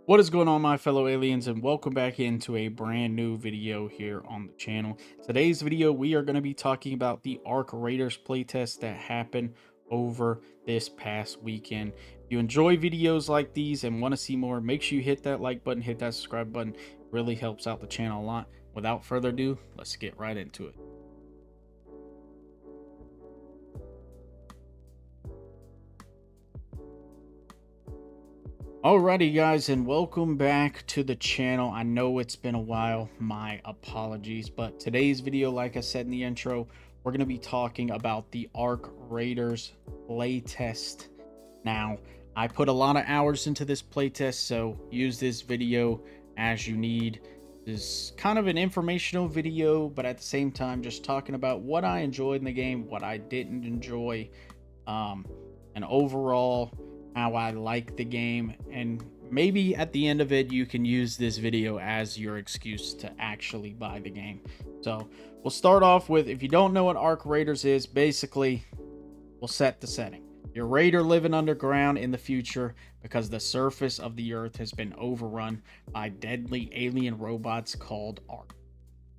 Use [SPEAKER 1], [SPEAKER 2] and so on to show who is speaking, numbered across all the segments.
[SPEAKER 1] What is going on, my fellow aliens, and welcome back into a brand new video here on the channel. Today's video, we are going to be talking about the Arc Raiders playtest that happened over this past weekend. If you enjoy videos like these and want to see more, make sure you hit that like button, hit that subscribe button. It really helps out the channel a lot. Without further ado, let's get right into it. Alrighty guys, and welcome back to the channel. I know it's been a while, my apologies, but today's video, like I said in the intro, we're going to be talking about the Arc Raiders playtest. Now, I put a lot of hours into this playtest, so use this video as you need. This is kind of an informational video, but at the same time, just talking about what I enjoyed in the game, what I didn't enjoy, and overall how I like the game, and maybe at the end of it you can use this video as your excuse to actually buy the game. So we'll start off with, if you don't know what Arc Raiders is, basically we'll set the setting. You're a raider living underground in the future because the surface of the earth has been overrun by deadly alien robots called Arc.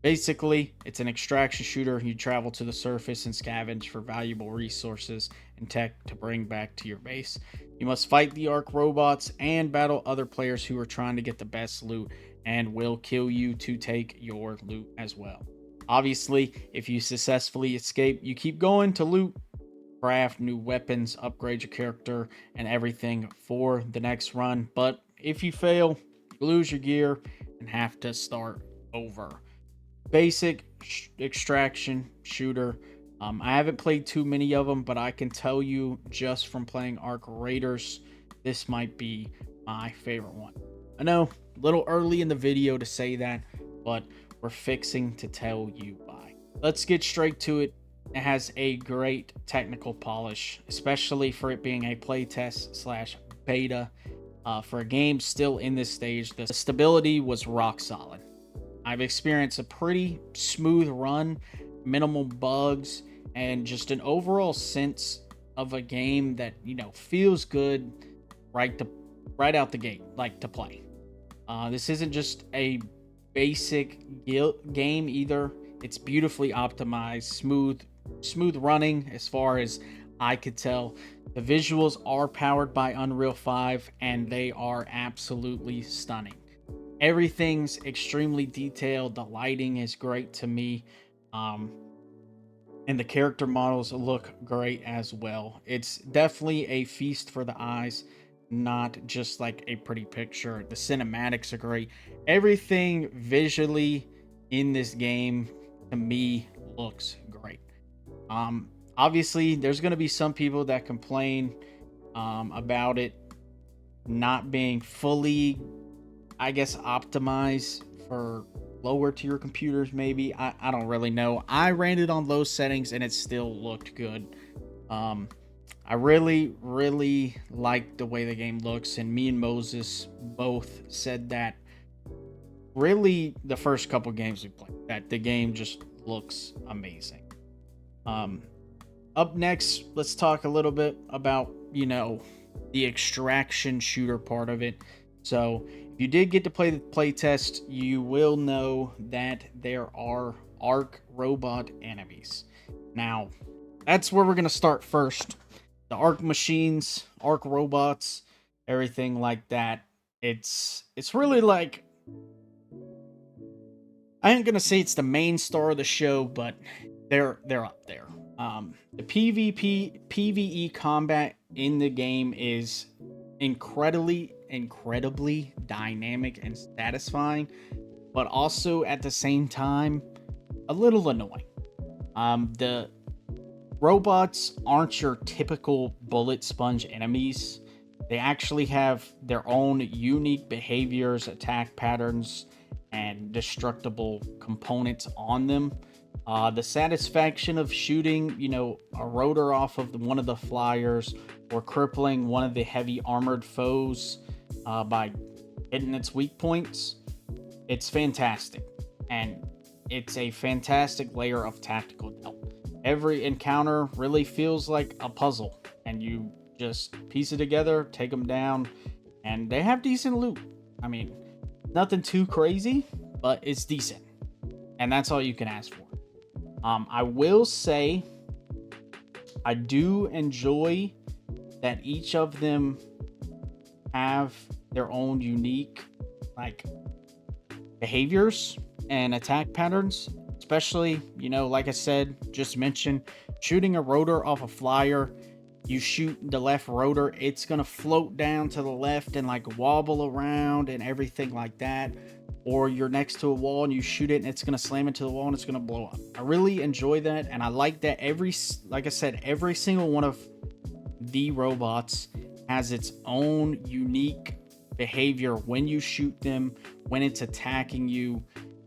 [SPEAKER 1] Basically, it's an extraction shooter. You travel to the surface and scavenge for valuable resources and tech to bring back to your base. You must fight the Arc robots and battle other players who are trying to get the best loot and will kill you to take your loot as well. Obviously, if you successfully escape, you keep going to loot, craft new weapons, upgrade your character, and everything for the next run. But if you fail, you lose your gear and have to start over. Basic extraction shooter. I haven't played too many of them, but I can tell you just from playing Arc Raiders, this might be my favorite one. I know, a little early in the video to say that, but we're fixing to tell you why. Let's get straight to it. It has a great technical polish, especially for it being a playtest slash beta. For a game still in this stage, the stability was rock solid. I've experienced a pretty smooth run, minimal bugs, and just an overall sense of a game that, feels good right out the gate, like to play. This isn't just a basic game either. It's beautifully optimized, smooth running as far as I could tell. The visuals are powered by Unreal 5 and they are absolutely stunning. Everything's extremely detailed. The lighting is great to me. And the character models look great as well. It's definitely a feast for the eyes, not just like a pretty picture. The cinematics are great. Everything visually in this game to me looks great. Obviously there's going to be some people that complain about it not being fully, I guess, optimize for lower tier computers. Maybe I don't really know. I ran it on low settings and it still looked good. I really like the way the game looks, and me and Moses both said that really the first couple games we played that the game just looks amazing. Up next, let's talk a little bit about the extraction shooter part of it. So if you did get to play the playtest, you will know that there are Arc robot enemies. Now, that's where we're going to start first. The Arc machines, Arc robots, everything like that. It's really like, I ain't going to say it's the main star of the show, but they're up there. The PvE combat in the game is incredibly dynamic and satisfying, but also at the same time a little annoying. The robots aren't your typical bullet sponge enemies. They actually have their own unique behaviors, attack patterns, and destructible components on them. The satisfaction of shooting, a rotor off of one of the flyers, or crippling one of the heavy armored foes by hitting its weak points, it's fantastic. And it's a fantastic layer of tactical depth. Every encounter really feels like a puzzle, and you just piece it together, take them down, and they have decent loot. I mean, nothing too crazy, but it's decent. And that's all you can ask for. I will say I do enjoy that each of them have their own unique like behaviors and attack patterns, especially, you know, like I said, just mentioned, shooting a rotor off a flyer. You shoot the left rotor, it's gonna float down to the left and like wobble around and everything like that. Or you're next to a wall and you shoot it and it's gonna slam into the wall and it's gonna blow up. I really enjoy that, and I like that like I said, every single one of the robots has its own unique behavior when you shoot them, when it's attacking you,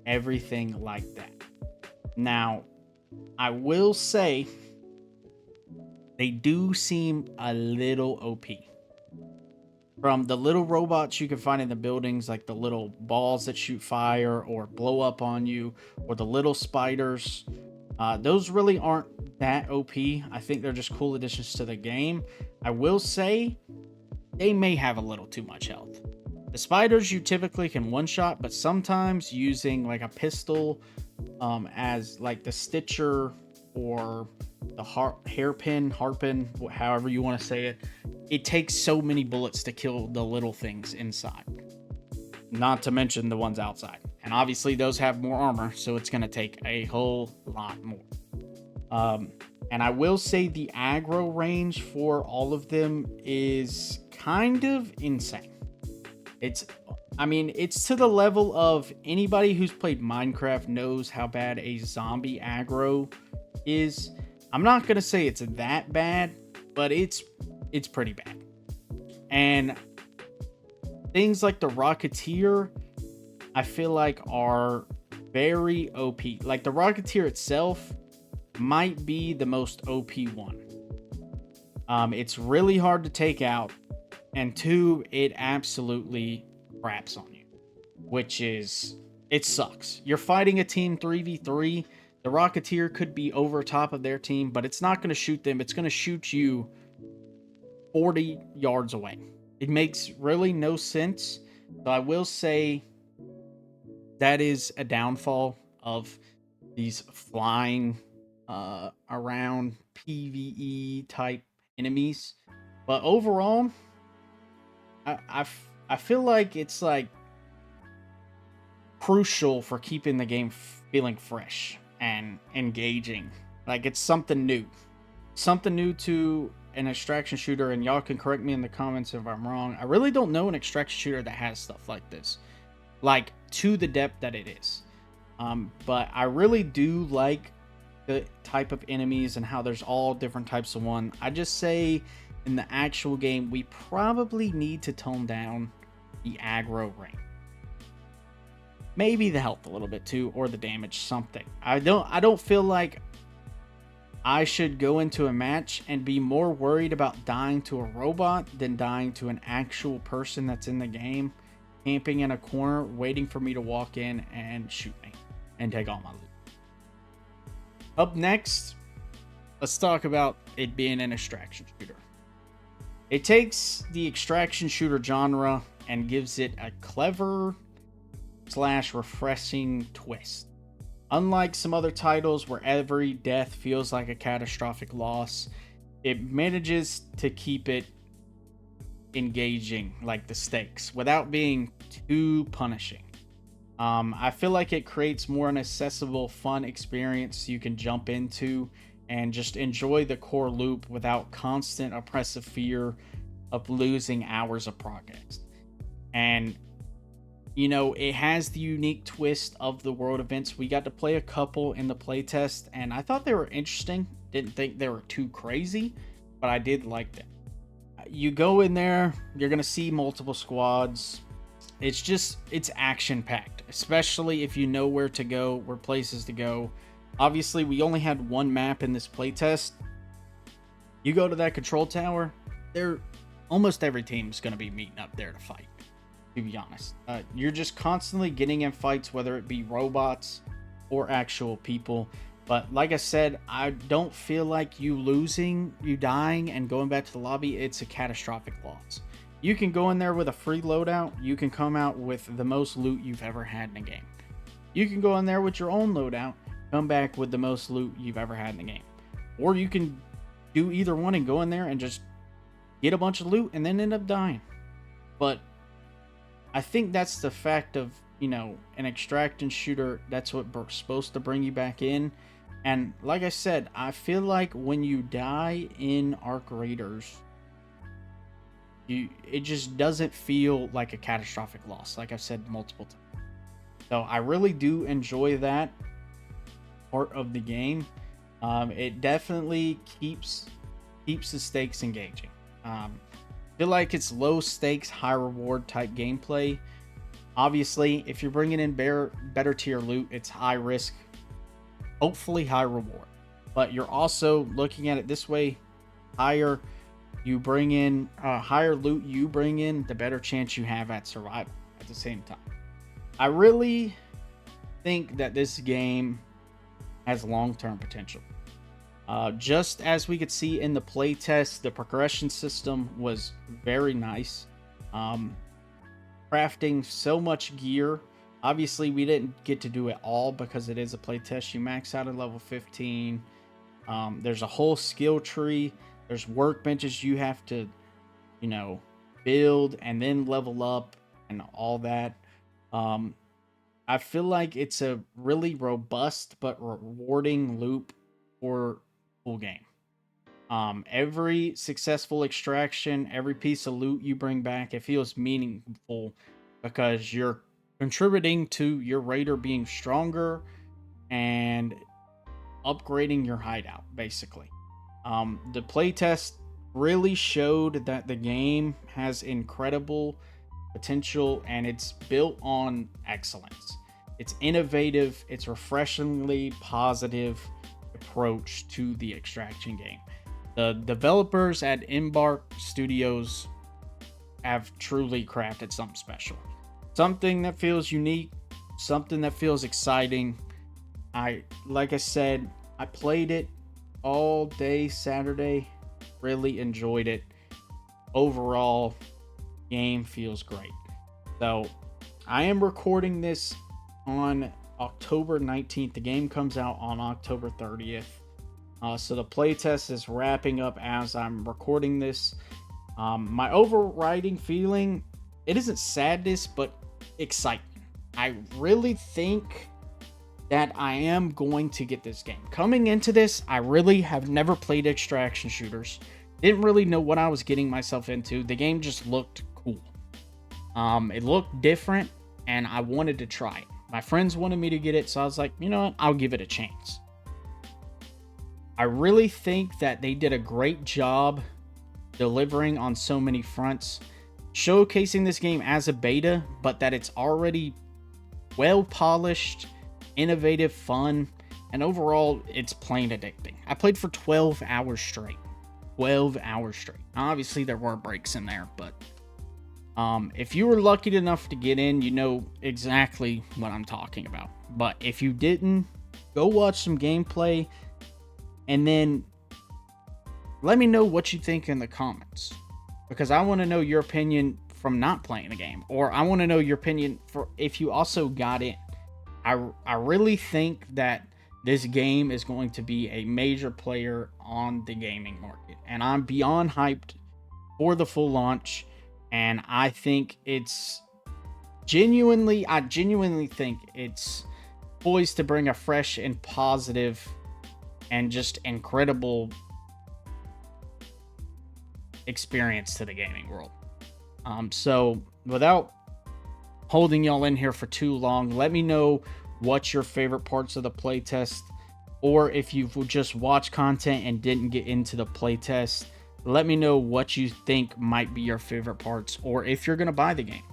[SPEAKER 1] everything like that. Now, I will say they do seem a little OP. From the little robots you can find in the buildings, like the little balls that shoot fire or blow up on you, or the little spiders, those really aren't that OP. I think they're just cool additions to the game. I will say they may have a little too much health. The spiders you typically can one-shot, but sometimes using like a pistol as like the Stitcher or the harpin, however you want to say it, it takes so many bullets to kill the little things inside, not to mention the ones outside. And obviously those have more armor, so it's going to take a whole lot more. And I will say the aggro range for all of them is kind of insane. It's to the level of anybody who's played Minecraft knows how bad a zombie aggro is. I'm not going to say it's that bad, but it's pretty bad. And things like the Rocketeer, I feel like are very OP. Like the Rocketeer itself might be the most OP one. It's really hard to take out, and two, it absolutely craps on you, which is, it sucks. You're fighting a team 3v3. The Rocketeer could be over top of their team, but it's not going to shoot them. It's going to shoot you 40 yards away. It makes really no sense. So I will say that is a downfall of these flying around PvE type enemies. But overall, I feel like it's like crucial for keeping the game feeling fresh and engaging. Like it's something new to an extraction shooter. And y'all can correct me in the comments if I'm wrong. I really don't know an extraction shooter that has stuff like this, like to the depth that it is. But I really do like the type of enemies and how there's all different types of one. I just say in the actual game, we probably need to tone down the aggro range. Maybe the health a little bit too, or the damage, something. I don't feel like I should go into a match and be more worried about dying to a robot than dying to an actual person that's in the game, camping in a corner, waiting for me to walk in and shoot me and take all my loot. Up next, let's talk about it being an extraction shooter. It takes the extraction shooter genre and gives it a clever / refreshing twist. Unlike some other titles where every death feels like a catastrophic loss, it manages to keep it engaging, like the stakes, without being too punishing. I feel like it creates more an accessible, fun experience you can jump into and just enjoy the core loop without constant oppressive fear of losing hours of progress. And you know, it has the unique twist of the world events. We got to play a couple in the playtest, and I thought they were interesting. Didn't think they were too crazy, but I did like them. You go in there, you're going to see multiple squads. It's action-packed, especially if you know where to go, where places to go. Obviously, we only had one map in this playtest. You go to that control tower, almost every team's going to be meeting up there to fight. To be honest, you're just constantly getting in fights, whether it be robots or actual people. But like I said, I don't feel like you dying and going back to the lobby, it's a catastrophic loss. You can go in there with a free loadout. You can come out with the most loot you've ever had in a game. You can go in there with your own loadout, come back with the most loot you've ever had in the game. Or you can do either one and go in there and just get a bunch of loot and then end up dying. But I think that's the fact of, you know, an extraction shooter. That's what's supposed to bring you back in. And like I said, I feel like when you die in Arc Raiders, it just doesn't feel like a catastrophic loss, like I've said multiple times. So I really do enjoy that part of the game. It definitely keeps the stakes engaging. I feel like it's low stakes, high reward type gameplay. Obviously, if you're bringing in better tier loot, it's high risk, hopefully high reward. But you're also looking at it this way: higher you bring in, higher loot you bring in, the better chance you have at survival at the same time. I really think that this game has long-term potential. Just as we could see in the playtest, the progression system was very nice. Crafting so much gear. Obviously, we didn't get to do it all because it is a playtest. You max out at level 15. There's a whole skill tree. There's workbenches you have to, you know, build and then level up and all that. I feel like it's a really robust but rewarding loop for full game. Every successful extraction, every piece of loot you bring back, it feels meaningful because you're contributing to your raider being stronger and upgrading your hideout, basically. The playtest really showed that the game has incredible potential and it's built on excellence. It's innovative, it's refreshingly positive approach to the extraction game. The developers at Embark Studios have truly crafted something special. Something that feels unique, something that feels exciting. Like I said, I played it all day Saturday, really enjoyed it. Overall, game feels great. So I am recording this on October 19th. The game comes out on October 30th. So the playtest is wrapping up as I'm recording this. My overriding feeling, it isn't sadness, but excitement. I really think that I am going to get this game. Coming into this, I really have never played extraction shooters. Didn't really know what I was getting myself into. The game just looked cool. It looked different, and I wanted to try it. My friends wanted me to get it, so I was like, you know what? I'll give it a chance. I really think that they did a great job delivering on so many fronts, showcasing this game as a beta, but that it's already well polished, innovative, fun, and overall it's plain addicting. I played for 12 hours straight. 12 hours straight. Now, obviously there were breaks in there, but if you were lucky enough to get in, you know exactly what I'm talking about. But if you didn't, go watch some gameplay and then let me know what you think in the comments, because I want to know your opinion from not playing the game, or I want to know your opinion for if you also got in. I really think that this game is going to be a major player on the gaming market, and I'm beyond hyped for the full launch. And I think it's genuinely think it's poised to bring a fresh and positive and just incredible experience to the gaming world. So without holding y'all in here for too long, let me know what's your favorite parts of the playtest, or if you've just watched content and didn't get into the playtest, let me know what you think might be your favorite parts, or if you're going to buy the game.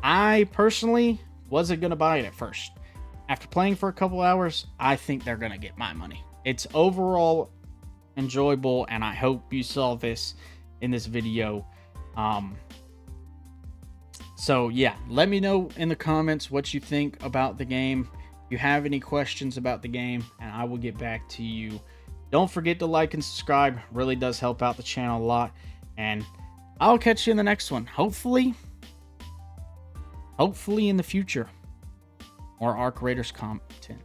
[SPEAKER 1] I personally wasn't going to buy it at first. After playing for a couple hours, I think they're going to get my money. It's overall enjoyable, and I hope you saw this in this video. So yeah, let me know in the comments what you think about the game. If you have any questions about the game, and I will get back to you. Don't forget to like and subscribe. Really does help out the channel a lot. And I'll catch you in the next one. Hopefully in the future, more Arc Raiders content.